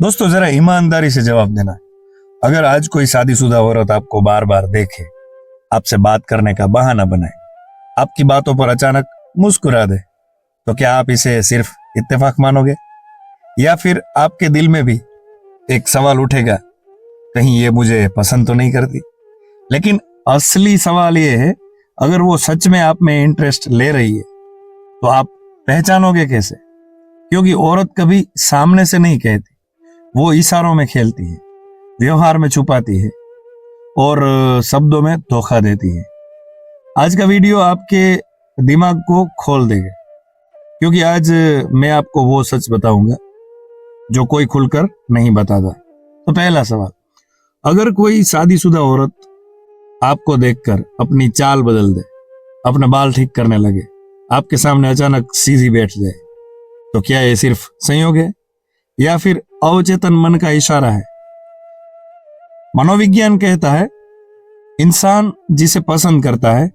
दोस्तों जरा ईमानदारी से जवाब देना। अगर आज कोई शादीशुदा औरत आपको बार बार देखे, आपसे बात करने का बहाना बनाए, आपकी बातों पर अचानक मुस्कुरा दे, तो क्या आप इसे सिर्फ इत्तेफाक मानोगे या फिर आपके दिल में भी एक सवाल उठेगा, कहीं ये मुझे पसंद तो नहीं करती? लेकिन असली सवाल ये है, अगर वो सच में आप में इंटरेस्ट ले रही है तो आप पहचानोगे कैसे? क्योंकि औरत कभी सामने से नहीं कहती, वो इशारों में खेलती है, व्यवहार में छुपाती है और शब्दों में धोखा देती है। आज का वीडियो आपके दिमाग को खोल देगा, क्योंकि आज मैं आपको वो सच बताऊंगा जो कोई खुलकर नहीं बताता। तो पहला सवाल, अगर कोई शादीशुदा औरत आपको देखकर अपनी चाल बदल दे, अपना बाल ठीक करने लगे, आपके सामने अचानक सीधी बैठ जाए, तो क्या ये सिर्फ संयोग है या फिर अवचेतन मन का इशारा है? मनोविज्ञान कहता है, इंसान जिसे पसंद करता है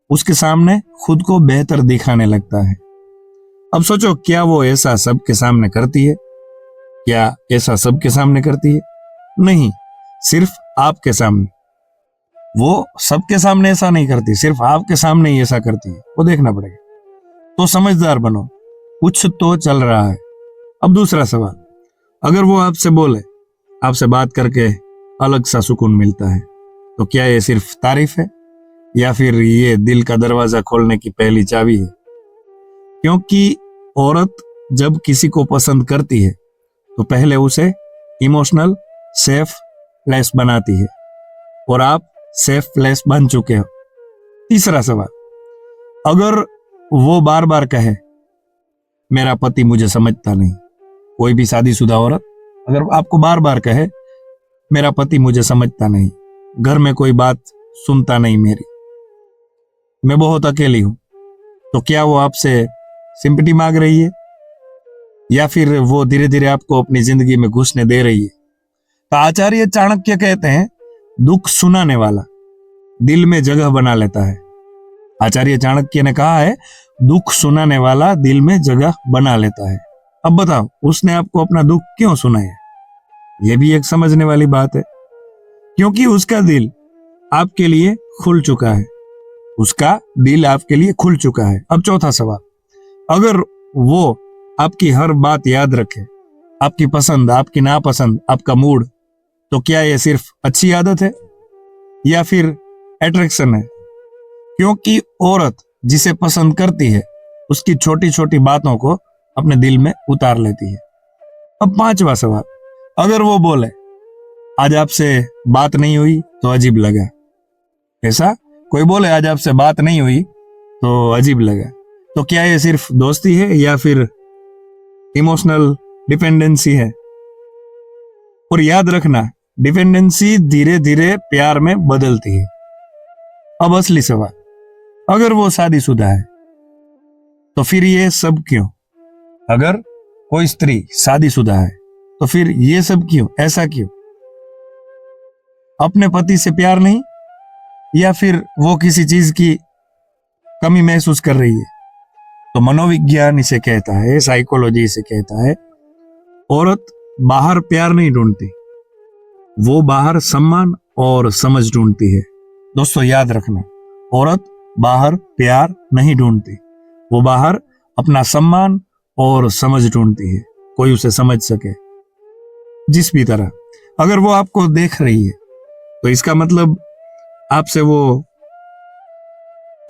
उसके सामने खुद को बेहतर दिखाने लगता है। अब सोचो, क्या वो ऐसा सबके सामने करती है? क्या ऐसा सबके सामने करती है? नहीं, सिर्फ आपके सामने। वो सबके सामने ऐसा नहीं करती, सिर्फ आपके सामने ही ऐसा करती है। वो देखना पड़ेगा। तो समझदार बनो, कुछ तो चल रहा है। अब दूसरा सवाल, अगर वो आपसे बोले, आपसे बात करके अलग सा सुकून मिलता है, तो क्या ये सिर्फ तारीफ है या फिर ये दिल का दरवाजा खोलने की पहली चाबी है? क्योंकि औरत जब किसी को पसंद करती है तो पहले उसे इमोशनल सेफ प्लेस बनाती है, और आप सेफ प्लेस बन चुके हो। तीसरा सवाल, अगर वो बार बार कहे, मेरा पति मुझे समझता नहीं, कोई भी शादीशुदा औरत अगर आपको बार बार कहे, मेरा पति मुझे समझता नहीं, घर में कोई बात सुनता नहीं मेरी, मैं बहुत अकेली हूं, तो क्या वो आपसे सिंपैथी मांग रही है या फिर वो धीरे धीरे आपको अपनी जिंदगी में घुसने दे रही है? तो आचार्य चाणक्य कहते हैं, दुख सुनाने वाला दिल में जगह बना लेता है। आचार्य चाणक्य ने कहा है, दुख सुनाने वाला दिल में जगह बना लेता है। अब बताओ, उसने आपको अपना दुख क्यों सुनाया? यह भी एक समझने वाली बात है, क्योंकि उसका दिल आपके लिए खुल चुका है। उसका दिल आपके लिए खुल चुका है। अब चौथा सवाल, अगर वो आपकी हर बात याद रखे, आपकी पसंद, आपकी नापसंद, आपका मूड, तो क्या यह सिर्फ अच्छी आदत है या फिर अट्रैक्शन है? क्योंकि औरत जिसे पसंद करती है उसकी छोटी छोटी बातों को अपने दिल में उतार लेती है। अब पांचवा सवाल, अगर वो बोले, आज आपसे बात नहीं हुई तो अजीब लगा। ऐसा कोई बोले, आज आपसे बात नहीं हुई तो अजीब लगा, तो क्या ये सिर्फ दोस्ती है या फिर इमोशनल डिपेंडेंसी है? और याद रखना, डिपेंडेंसी धीरे धीरे प्यार में बदलती है। अब असली सवाल, अगर वो शादीशुदा है तो फिर ये सब क्यों? अगर कोई स्त्री शादीशुदा है तो फिर ये सब क्यों? ऐसा क्यों? अपने पति से प्यार नहीं या फिर वो किसी चीज की कमी महसूस कर रही है? तो मनोविज्ञान इसे कहता है, साइकोलॉजी इसे कहता है, औरत बाहर प्यार नहीं ढूंढती, वो बाहर सम्मान और समझ ढूंढती है। दोस्तों याद रखना, औरत बाहर प्यार नहीं ढूंढती, वो बाहर अपना सम्मान और समझ ढूंढती है, कोई उसे समझ सके जिस भी तरह। अगर वो आपको देख रही है तो इसका मतलब आपसे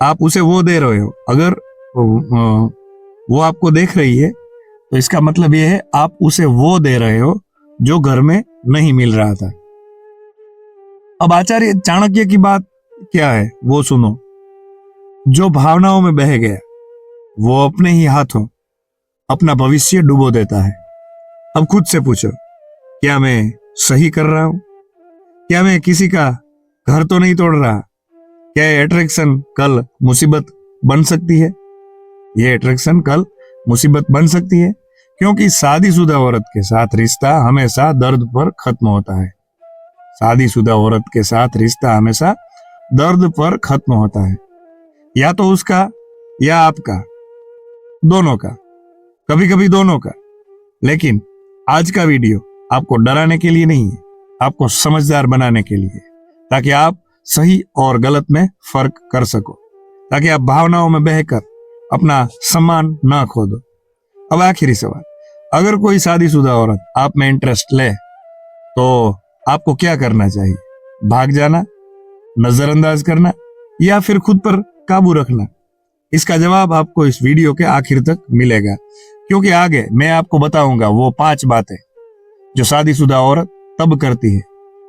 आप उसे वो दे रहे हो। अगर वो आपको देख रही है तो इसका मतलब ये है, आप उसे वो दे रहे हो जो घर में नहीं मिल रहा था। अब आचार्य चाणक्य की बात क्या है वो सुनो, जो भावनाओं में बह गया वो अपने ही हाथों अपना भविष्य डुबो देता है। अब खुद से पूछो, क्या मैं सही कर रहा हूं? क्या मैं किसी का घर तो नहीं तोड़ रहा? क्या ये अट्रैक्शन कल मुसीबत बन सकती है? ये अट्रैक्शन कल मुसीबत बन सकती है, क्योंकि शादीशुदा औरत के साथ रिश्ता हमेशा दर्द पर खत्म होता है। शादीशुदा औरत के साथ रिश्ता हमेशा दर्द पर खत्म होता है, या तो उसका या आपका, दोनों का, कभी कभी दोनों का। लेकिन आज का वीडियो आपको डराने के लिए नहीं है, आपको समझदार बनाने के लिए, ताकि आप सही और गलत में फर्क कर सको, ताकि आप भावनाओं में बहकर अपना सम्मान ना खो दो। अब आखिरी सवाल, अगर कोई शादीशुदा औरत आप में इंटरेस्ट ले तो आपको क्या करना चाहिए? भाग जाना, नजरअंदाज करना, या फिर खुद पर काबू रखना? इसका जवाब आपको इस वीडियो के आखिर तक मिलेगा, क्योंकि आगे मैं आपको बताऊंगा वो 5 बातें जो शादीशुदा औरत तब करती है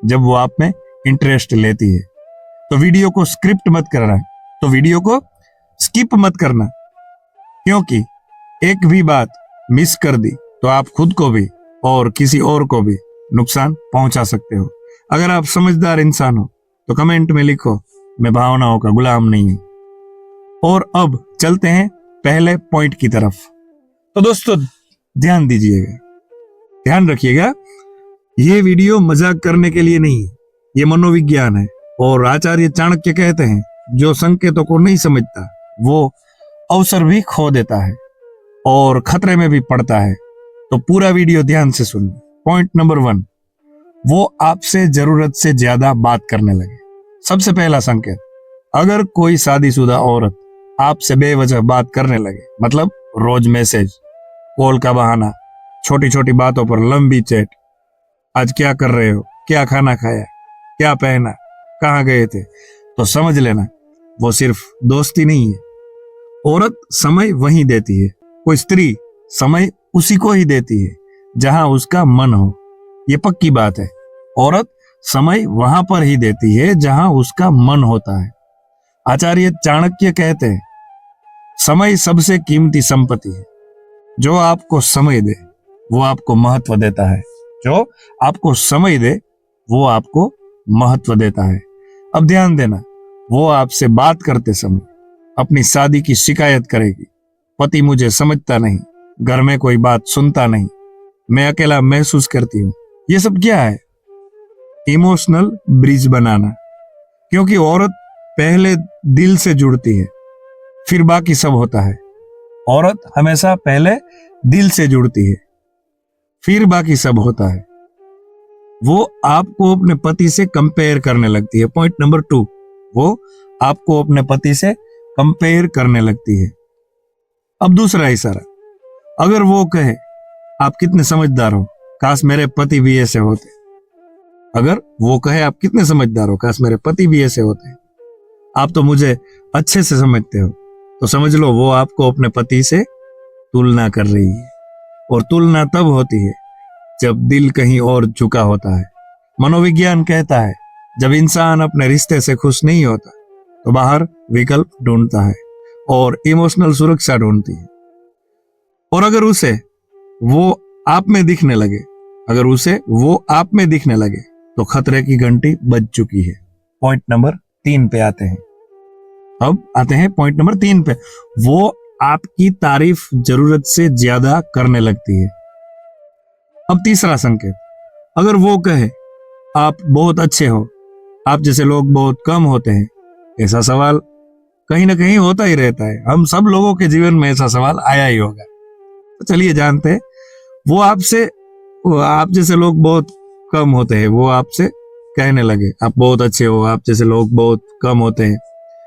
जब वो आप में इंटरेस्ट लेती है। तो वीडियो को स्क्रिप्ट मत करना, तो वीडियो को स्किप मत करना, क्योंकि एक भी बात मिस कर दी तो आप खुद को भी और किसी और को भी नुकसान पहुंचा सकते हो। अगर आप समझदार इंसान हो तो कमेंट में लिखो, मैं भावनाओं का गुलाम नहीं हूं। और अब चलते हैं पहले पॉइंट की तरफ। तो दोस्तों ध्यान दीजिएगा, ध्यान रखिएगा, ये वीडियो मजाक करने के लिए नहीं है, ये मनोविज्ञान है। और आचार्य चाणक्य कहते हैं, जो संकेतों को नहीं समझता वो अवसर भी खो देता है और खतरे में भी पड़ता है। तो पूरा वीडियो ध्यान से सुनिए। पॉइंट नंबर 1, वो आपसे जरूरत से ज्यादा बात करने लगे। सबसे पहला संकेत, अगर कोई शादीशुदा औरत आपसे बेवजह बात करने लगे, मतलब रोज मैसेज, कॉल का बहाना, छोटी छोटी बातों पर लंबी चैट, आज क्या कर रहे हो, क्या खाना खाया, क्या पहना, कहाँ गए थे, तो समझ लेना वो सिर्फ दोस्ती नहीं है। औरत समय वहीं देती है, कोई स्त्री समय उसी को ही देती है जहां उसका मन हो। ये पक्की बात है, औरत समय वहां पर ही देती है जहां उसका मन होता है। आचार्य चाणक्य कहते हैं, समय सबसे कीमती संपत्ति है। जो आपको समय दे वो आपको महत्व देता है, जो आपको समय दे वो आपको महत्व देता है। अब ध्यान देना, वो आपसे बात करते समय अपनी शादी की शिकायत करेगी, पति मुझे समझता नहीं, घर में कोई बात सुनता नहीं, मैं अकेला महसूस करती हूँ। ये सब क्या है? इमोशनल ब्रिज बनाना, क्योंकि औरत पहले दिल से जुड़ती है, फिर बाकी सब होता है। औरत हमेशा पहले दिल से जुड़ती है, फिर बाकी सब होता है। वो आपको अपने पति से कंपेयर करने लगती है। पॉइंट नंबर 2, वो आपको अपने पति से कंपेयर करने लगती है। अब दूसरा इशारा, अगर वो कहे आप कितने समझदार हो, काश मेरे पति भी ऐसे होते। अगर वो कहे आप कितने समझदार हो, काश मेरे पति भी ऐसे होते, आप तो मुझे अच्छे से समझते हो, तो समझ लो वो आपको अपने पति से तुलना कर रही है। और तुलना तब होती है जब दिल कहीं और झुका होता है। मनोविज्ञान कहता है, जब इंसान अपने रिश्ते से खुश नहीं होता तो बाहर विकल्प ढूंढता है और इमोशनल सुरक्षा ढूंढती है। और अगर उसे वो आप में दिखने लगे, अगर उसे वो आप में दिखने लगे तो खतरे की घंटी बज चुकी है। पॉइंट नंबर 3 पे आते हैं। अब आते हैं पॉइंट नंबर 3 पे, वो आपकी तारीफ जरूरत से ज्यादा करने लगती है। अब तीसरा संकेत, अगर वो कहे आप बहुत अच्छे हो, आप जैसे लोग बहुत कम होते हैं। ऐसा सवाल कहीं ना कहीं होता ही रहता है, हम सब लोगों के जीवन में ऐसा सवाल आया ही होगा। तो चलिए जानते हैं, वो आप जैसे लोग बहुत कम होते हैं, वो आपसे कहने लगे आप बहुत अच्छे हो, आप जैसे लोग बहुत कम होते हैं,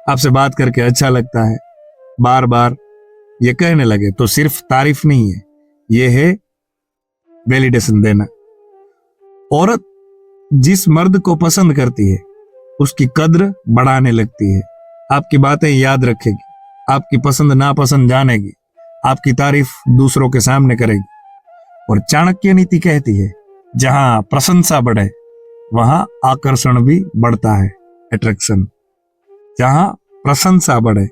आपसे बात करके अच्छा लगता है, बार बार ये कहने लगे, तो सिर्फ तारीफ नहीं है, ये है वैलिडेशन देना। औरत जिस मर्द को पसंद करती है उसकी कद्र बढ़ाने लगती है, आपकी बातें याद रखेगी, आपकी पसंद नापसंद जानेगी, आपकी तारीफ दूसरों के सामने करेगी। और चाणक्य नीति कहती है, जहां प्रशंसा बढ़े वहां आकर्षण भी बढ़ता है, अट्रैक्शन। जहां प्रशंसा बढ़े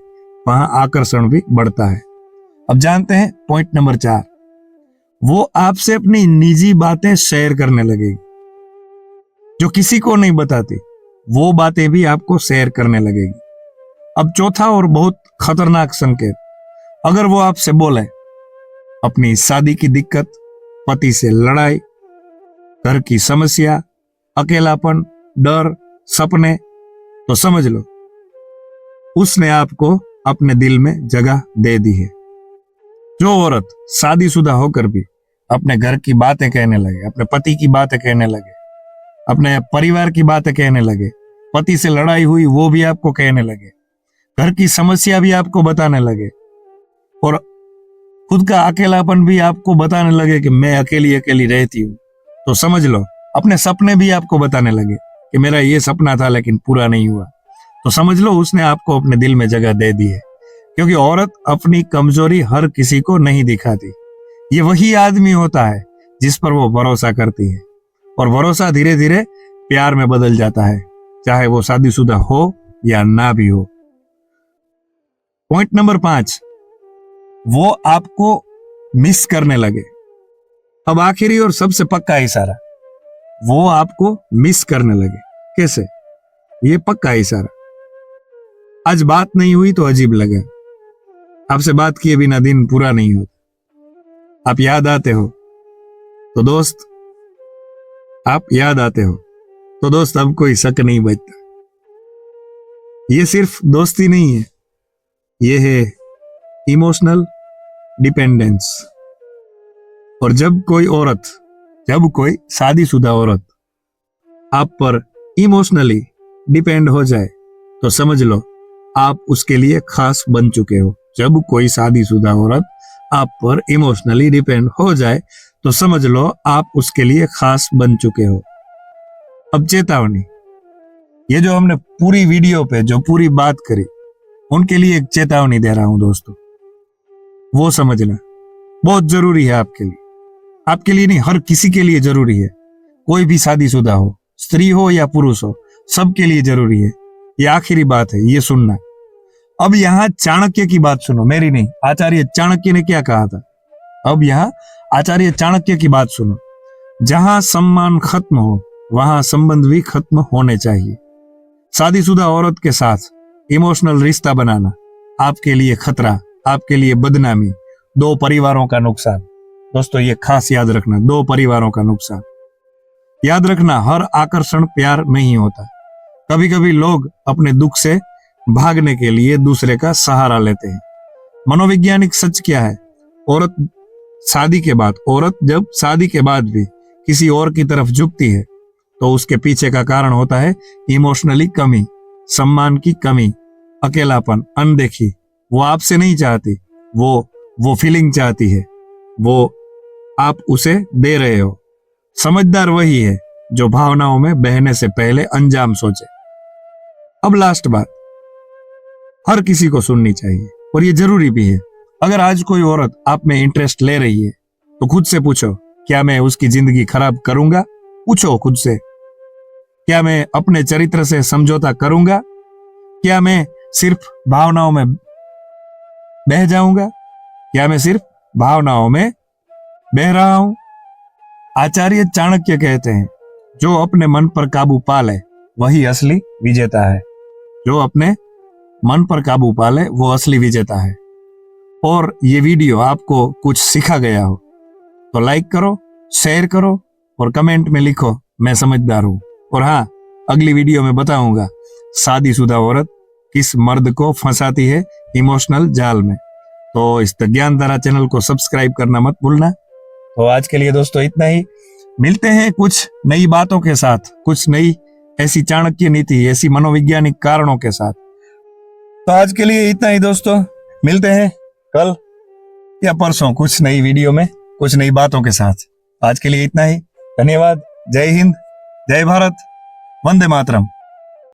वहां आकर्षण भी बढ़ता है। अब जानते हैं पॉइंट नंबर 4, वो आपसे अपनी निजी बातें शेयर करने लगेगी, जो किसी को नहीं बताती वो बातें भी आपको शेयर करने लगेगी। अब चौथा और बहुत खतरनाक संकेत, अगर वो आपसे बोले अपनी शादी की दिक्कत, पति से लड़ाई, घर की समस्या, अकेलापन, डर, सपने, तो समझ लो उसने आपको अपने दिल में जगह दे दी है। जो औरत शादीशुदा होकर भी अपने घर की बातें कहने लगे, अपने पति की बातें कहने लगे, अपने परिवार की बातें कहने लगे, पति से लड़ाई हुई वो भी आपको कहने लगे, घर की समस्या भी आपको बताने लगे, और खुद का अकेलापन भी आपको बताने लगे कि मैं अकेली अकेली रहती हूँ, तो समझ लो अपने सपने भी आपको बताने लगे कि मेरा ये सपना था लेकिन पूरा नहीं हुआ, तो समझ लो उसने आपको अपने दिल में जगह दे दी है। क्योंकि औरत अपनी कमजोरी हर किसी को नहीं दिखाती। ये वही आदमी होता है जिस पर वो भरोसा करती है, और भरोसा धीरे धीरे प्यार में बदल जाता है, चाहे वो शादीशुदा हो या ना भी हो। पॉइंट नंबर 5, वो आपको मिस करने लगे। अब आखिरी और सबसे पक्का इशारा, वो आपको मिस करने लगे। कैसे? ये पक्का इशारा, आज बात नहीं हुई तो अजीब लगे, आपसे बात किए बिना दिन पूरा नहीं होता, आप याद आते हो तो दोस्त, आप याद आते हो तो दोस्त अब कोई शक नहीं बचता। ये सिर्फ दोस्ती नहीं है, ये है इमोशनल डिपेंडेंस। और जब कोई शादीशुदा औरत आप पर इमोशनली डिपेंड हो जाए तो समझ लो आप उसके लिए खास बन चुके हो। जब कोई शादीशुदा औरत आप पर इमोशनली डिपेंड हो जाए तो समझ लो आप उसके लिए खास बन चुके हो। अब चेतावनी, ये जो हमने पूरी वीडियो पे जो पूरी बात करी, उनके लिए एक चेतावनी दे रहा हूं दोस्तों, वो समझना बहुत जरूरी है आपके लिए नहीं, हर किसी के लिए जरूरी है। कोई भी शादीशुदा हो, स्त्री हो या पुरुष हो, सबके लिए जरूरी है। ये आखिरी बात है, ये सुनना। अब यहां चाणक्य की बात सुनो, मेरी नहीं, आचार्य चाणक्य ने क्या कहा था। अब यहां आचार्य चाणक्य की बात सुनो, जहां सम्मान खत्म हो वहां संबंध भी खत्म होने चाहिए। शादीशुदा औरत के साथ इमोशनल रिश्ता बनाना आपके लिए खतरा, आपके लिए बदनामी, 2 परिवारों का नुकसान। दोस्तों ये खास याद रखना, 2 परिवारों का नुकसान। याद रखना, हर आकर्षण प्यार नहीं होता। कभी कभी लोग अपने दुख से भागने के लिए दूसरे का सहारा लेते हैं। मनोवैज्ञानिक सच क्या है, औरत जब शादी के बाद भी किसी और की तरफ झुकती है तो उसके पीछे का कारण होता है इमोशनली कमी, सम्मान की कमी, अकेलापन, अनदेखी। वो आपसे नहीं चाहती, वो फीलिंग चाहती है, वो आप उसे दे रहे हो। समझदार वही है जो भावनाओं में बहने से पहले अंजाम सोचे। अब लास्ट बात हर किसी को सुननी चाहिए और ये जरूरी भी है। अगर आज कोई औरत आप में इंटरेस्ट ले रही है तो खुद से पूछो, क्या मैं उसकी जिंदगी खराब करूंगा? पूछो खुद से, क्या मैं अपने चरित्र से समझौता करूंगा? क्या मैं सिर्फ भावनाओं में बह जाऊंगा? क्या मैं सिर्फ भावनाओं में बह रहा हूं? आचार्य चाणक्य कहते हैं, जो अपने मन पर काबू पा ले वही असली विजेता है। जो अपने मन पर काबू पा ले वो असली विजेता है। और ये वीडियो आपको कुछ सिखा गया हो तो लाइक करो, शेयर करो और कमेंट में लिखो मैं समझदार हूं। और हाँ, अगली वीडियो में बताऊंगा शादीशुदा औरत किस मर्द को फंसाती है इमोशनल जाल में। तो इस ज्ञान धारा चैनल को सब्सक्राइब करना मत भूलना। तो आज के लिए दोस्तों इतना ही, मिलते हैं कुछ नई बातों के साथ, कुछ नई ऐसी चाणक्य नीति, ऐसी मनोवैज्ञानिक कारणों के साथ। तो आज के लिए इतना ही दोस्तों, मिलते हैं कल या परसों कुछ नई वीडियो में, कुछ नई बातों के साथ। आज के लिए इतना ही, धन्यवाद। जय हिंद, जय भारत, वंदे मातरम।